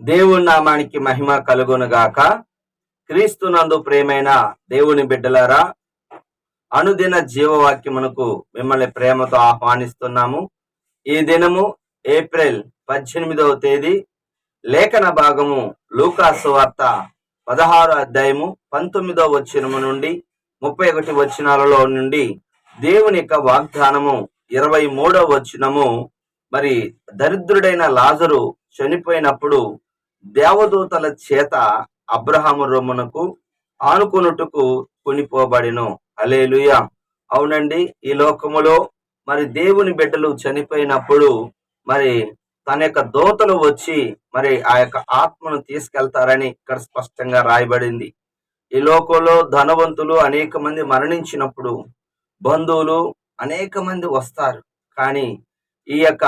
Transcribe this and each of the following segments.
దేవుని నామానికి మహిమ కలుగునుగాక. క్రీస్తునందు ప్రేమైన దేవుని బిడ్డలారా, అనుదిన జీవవాక్యమునకు మిమ్మల్ని ప్రేమతో ఆహ్వానిస్తున్నాము. ఈ దినము ఏప్రిల్ 18వ తేదీ. లేఖన భాగము లూకా సువార్త 16వ అధ్యాయము 19వ వచనము నుండి 31 వచనాలలో నుండి దేవుని యొక్క వాగ్దానము 23వ వచనము. మరి దరిద్రుడైన లాజరు చనిపోయినప్పుడు దేవదూతల చేత అబ్రహాము రొమ్మునకు ఆనుకొనుటకు కొనిపోబడిను. హల్లెలూయా. అవునండి, ఈ లోకములో మరి దేవుని బిడ్డలు చనిపోయినప్పుడు మరి తన యొక్క దూతలు వచ్చి మరి ఆ యొక్క ఆత్మను తీసుకెళ్తారని ఇక్కడ స్పష్టంగా రాయబడింది. ఈ లోకంలో ధనవంతులు అనేక మంది మరణించినప్పుడు బంధువులు అనేక మంది వస్తారు, కానీ ఈ యొక్క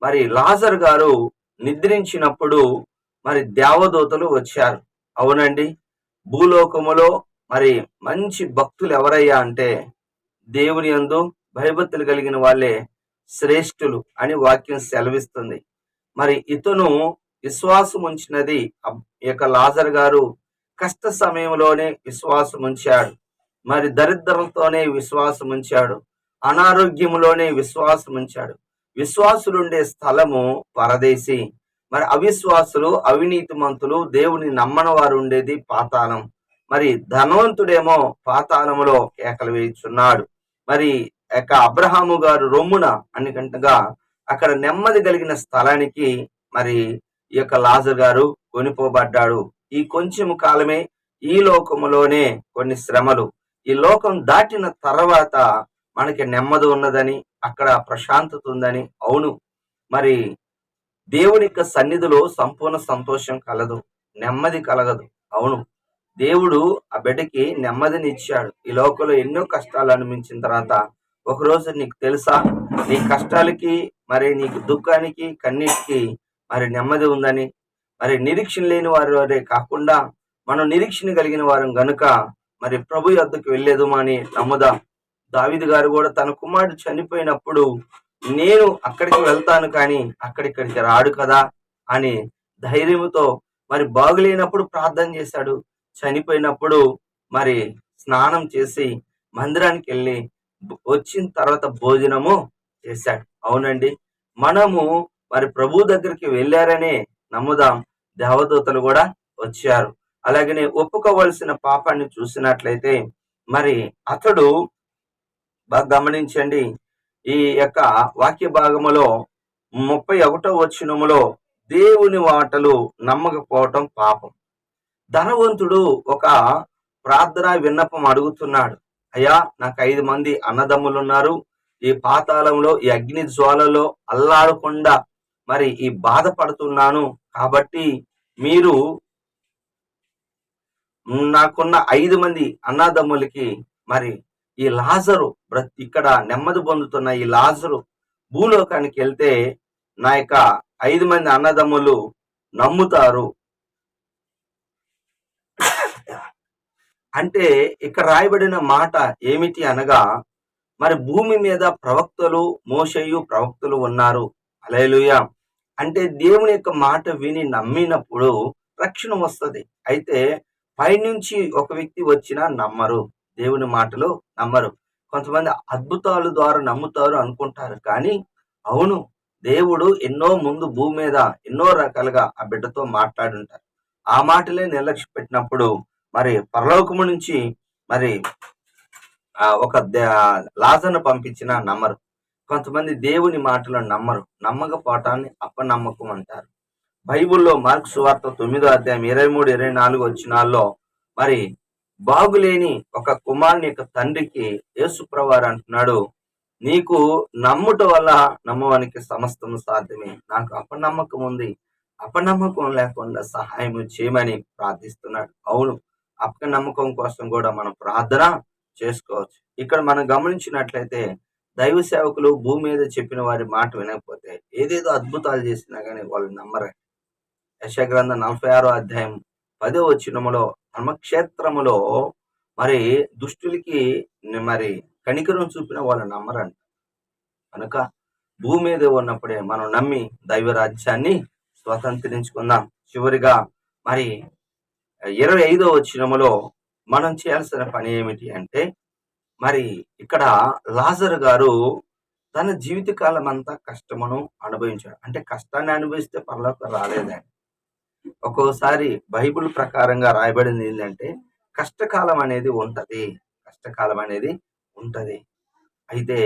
మరి లాజరు గారు నిద్రించినప్పుడు మరి దేవదూతలు వచ్చారు. అవునండి, భూలోకములో మరి మంచి భక్తులు ఎవరయ్యా అంటే దేవుని యందు భయభక్తులు కలిగిన వాళ్ళే శ్రేష్ఠులు అని వాక్యం సెలవిస్తుంది. మరి ఇతను విశ్వాసం ఉంచినది, ఈ యొక్క లాజరు గారు కష్ట సమయంలోనే విశ్వాసం ఉంచాడు, మరి దరిద్రతతోనే విశ్వాసం ఉంచాడు, అనారోగ్యంలోనే విశ్వాసం ఉంచాడు. విశ్వాసులుండే స్థలము పరదేశి. మరి అవిశ్వాసులు, అవినీతిమంతులు, దేవుని నమ్మని వారు ఉండేది పాతాళం. మరి ధనవంతుడేమో పాతాళములో కేకలు వేయుచున్నాడు. మరి యొక్క అబ్రహాము గారు రొమ్మున అన్నికంటగా అక్కడ నెమ్మది కలిగిన స్థలానికి మరి ఈ యొక్క లాజరు గారు కొనిపోబడ్డాడు. ఈ కొంచెము కాలమే, ఈ లోకములోనే కొన్ని శ్రమలు. ఈ లోకం దాటిన తర్వాత మనకి నెమ్మది ఉన్నదని, అక్కడ ప్రశాంతత ఉందని. అవును, మరి దేవుని యొక్క సన్నిధిలో సంపూర్ణ సంతోషం కలదు, నెమ్మది కలగదు. అవును, దేవుడు ఆ బిడ్డకి నెమ్మదిని ఇచ్చాడు. ఈ లోకంలో ఎన్నో కష్టాలు అనిపించిన తర్వాత ఒకరోజు నీకు తెలుసా, నీ కష్టాలకి మరి నీకు దుఃఖానికి కన్నీటికి మరి నెమ్మది ఉందని. మరి నిరీక్షణ లేని వారే కాకుండా మనం నిరీక్షణ కలిగిన వారం గనుక మరి ప్రభు యొద్దకు వెళ్ళేదుమని నమ్ముదాం. దావీదు గారు కూడా తన కుమారుడు చనిపోయినప్పుడు నేను అక్కడికి వెళ్తాను కానీ అక్కడిక్కడికి రాడు కదా అని ధైర్యంతో మరి బాగులేనప్పుడు ప్రార్థన చేశాడు. చనిపోయినప్పుడు మరి స్నానం చేసి మందిరానికి వెళ్ళి వచ్చిన తర్వాత భోజనము చేశాడు. అవునండి, మనము మరి ప్రభు దగ్గరికి వెళ్ళారనే నమ్ముదాం. దేవదూతలు కూడా వచ్చారు. అలాగనే ఒప్పుకోవలసిన పాపాన్ని చూసినట్లయితే మరి అతడు బాగా గమనించండి, ఈ యొక్క వాక్య భాగములో 31వ వచనములో దేవుని మాటలు నమ్మకపోవటం పాపం. ధనవంతుడు ఒక ప్రార్థన విన్నపం అడుగుతున్నాడు. అయ్యా, నాకు 5 మంది అన్నదమ్ములు ఉన్నారు, ఈ పాతాళంలో ఈ అగ్ని జ్వాలలో అల్లాడకుండా మరి ఈ బాధపడుతున్నాను, కాబట్టి మీరు నాకున్న 5 మంది అన్నదమ్ములకి మరి ఈ లాజరు ఇక్కడ నెమ్మది పొందుతున్న ఈ లాజరు భూలోకానికి వెళ్తే నా యొక్క 5 మంది అన్నదమ్ములు నమ్ముతారు అంటే ఇక్కడ రాయబడిన మాట ఏమిటి అనగా, మరి భూమి మీద ప్రవక్తలు, మోషేయు ప్రవక్తలు ఉన్నారు. హల్లెలూయా. అంటే దేవుని యొక్క మాట విని నమ్మినప్పుడు రక్షణ వస్తుంది. అయితే పైనుంచి ఒక వ్యక్తి వచ్చినా నమ్మరు, దేవుని మాటలు నమ్మరు. కొంతమంది అద్భుతాల ద్వారా నమ్ముతారు అనుకుంటారు, కానీ అవును, దేవుడు ఎన్నో ముందు భూమి మీద ఎన్నో రకాలుగా ఆ బిడ్డతో మాట్లాడుంటారు. ఆ మాటలే నిర్లక్ష్య పెట్టినప్పుడు మరి పరలోకము నుంచి మరి ఒక లాజరును పంపించిన నమ్మరు. కొంతమంది దేవుని మాటలను నమ్మరు. నమ్మకపోవటాన్ని అపనమ్మకం అంటారు. బైబిల్లో మార్కు సువార్త 9వ అధ్యాయం 23, 24 వచనాల్లో మరి బాగులేని ఒక కుమారుని యొక్క తండ్రికి యేసు ప్రభువారు అంటున్నాడు, నీకు నమ్ముట వల్ల నమ్మవానికి సమస్తము సాధ్యమే, నాకు అపనమ్మకం ఉంది, అపనమ్మకం లేకుండా సహాయం చేయమని ప్రార్థిస్తున్నాడు. అవును, అపనమ్మకం కోసం కూడా మనం ప్రార్థన చేసుకోవచ్చు. ఇక్కడ మనం గమనించినట్లయితే దైవ సేవకులు భూమి మీద చెప్పిన వారి మాట వినకపోతే ఏదేదో అద్భుతాలు చేసినా కానీ వాళ్ళు నమ్మరు. యెషయా గ్రంథం 46వ అధ్యాయం 10వ వచనములో ధర్మక్షేత్రములో మరి దుష్టులకి మరి కనికరం చూపిన వాళ్ళు నమ్మరంట. కనుక భూమి మీద ఉన్నప్పుడే మనం నమ్మి దైవ రాజ్యాన్ని స్వతంత్రించుకుందాం. చివరిగా మరి 25వ వచనములో మనం చేయాల్సిన పని ఏమిటి అంటే, మరి ఇక్కడ లాజరు గారు తన జీవితకాలం అంతా కష్టమును అనుభవించాడు. అంటే కష్టాన్ని అనుభవిస్తే పరలోకం రాలేదండి. ఒక్కోసారి బైబిల్ ప్రకారంగా రాయబడింది ఏంటంటే, కష్టకాలం అనేది ఉంటది. కష్టకాలం అనేది ఉంటది. అయితే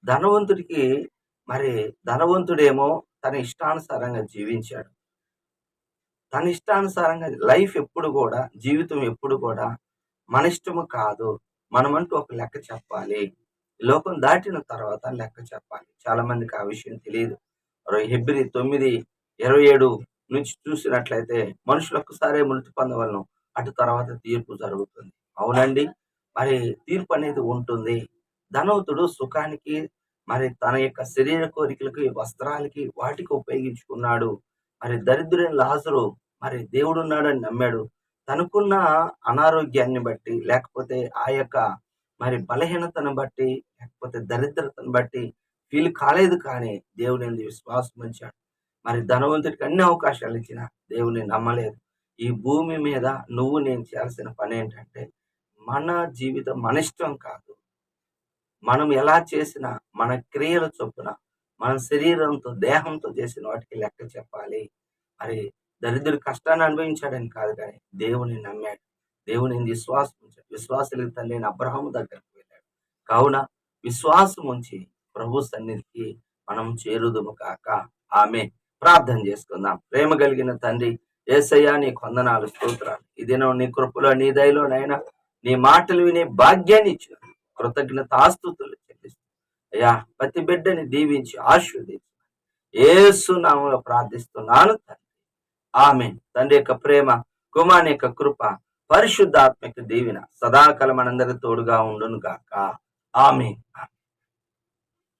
ధనవంతుడికి మరి ధనవంతుడేమో తన ఇష్టానుసారంగా జీవించాడు. తన ఇష్టానుసారంగా లైఫ్ ఎప్పుడు కూడా, జీవితం ఎప్పుడు కూడా మన ఇష్టము కాదు. మనమంటూ ఒక లెక్క చెప్పాలి. ఈ లోకం దాటిన తర్వాత లెక్క చెప్పాలి. చాలా మందికి ఆ విషయం తెలియదు. హెబ్రీ 9:27 నుంచి చూసినట్లయితే మనుషులు ఒక్కసారే మృతి పొందవలను, అటు తర్వాత తీర్పు జరుగుతుంది. అవునండి, మరి తీర్పు అనేది ఉంటుంది. ధనవంతుడు సుఖానికి మరి తన యొక్క శరీర కోరికలకి, వస్త్రాలకి, వాటికి ఉపయోగించుకున్నాడు. మరి దరిద్రుడైన లాజరు మరి దేవుడున్నాడని నమ్మాడు. తనకున్న అనారోగ్యాన్ని బట్టి, లేకపోతే ఆ యొక్క మరి బలహీనతను బట్టి, లేకపోతే దరిద్రతను బట్టి ఫీల్ కాలేదు, కానీ దేవుని యందు విశ్వాసం ఉంచాడు. మరి ధనవంతుడికి అన్ని అవకాశాలు ఇచ్చిన దేవుని నమ్మలేదు. ఈ భూమి మీద నువ్వు నేను చేయాల్సిన పని ఏంటంటే, మన జీవితం మన ఇష్టం కాదు. మనం ఎలా చేసినా మన క్రియల చొప్పున, మన శరీరంతో, దేహంతో చేసిన వాటికి లెక్క చెప్పాలి. మరి దరిద్రుడు కష్టాన్ని అనుభవించాడని కాదు, కానీ దేవుని నమ్మాడు. దేవుని విశ్వాసం ఉంచాడు. విశ్వాసులకు తండ్రి అయిన అబ్రహాము దగ్గరికి వెళ్ళాడు. కావున విశ్వాసం ఉంచి ప్రభు సన్నిధికి మనం చేరుదుము కాక. ఆమె ప్రార్థన చేసుకుందాం. ప్రేమ కలిగిన తండ్రి యేసయ్యా, నీ వందనాలు, స్తోత్రాలు. ఈ దినం నీ కృపలో, నీ దయలోనైనా నీ మాటలు వినే భాగ్యాన్ని ఇచ్చిన కృతజ్ఞతాస్తుతులు చెల్లిస్తూ అయ్యా, ప్రతి బిడ్డని దీవించి ఆశీర్వదించి యేసు నామములో ప్రార్థిస్తున్నాను తండ్రి. ఆమేన్. తండ్రి యొక్క ప్రేమ, కుమారుని యొక్క కృప, పరిశుద్ధాత్మక దీవెన సదాకాలం మనందరి తోడుగా ఉండును గాక. ఆమేన్.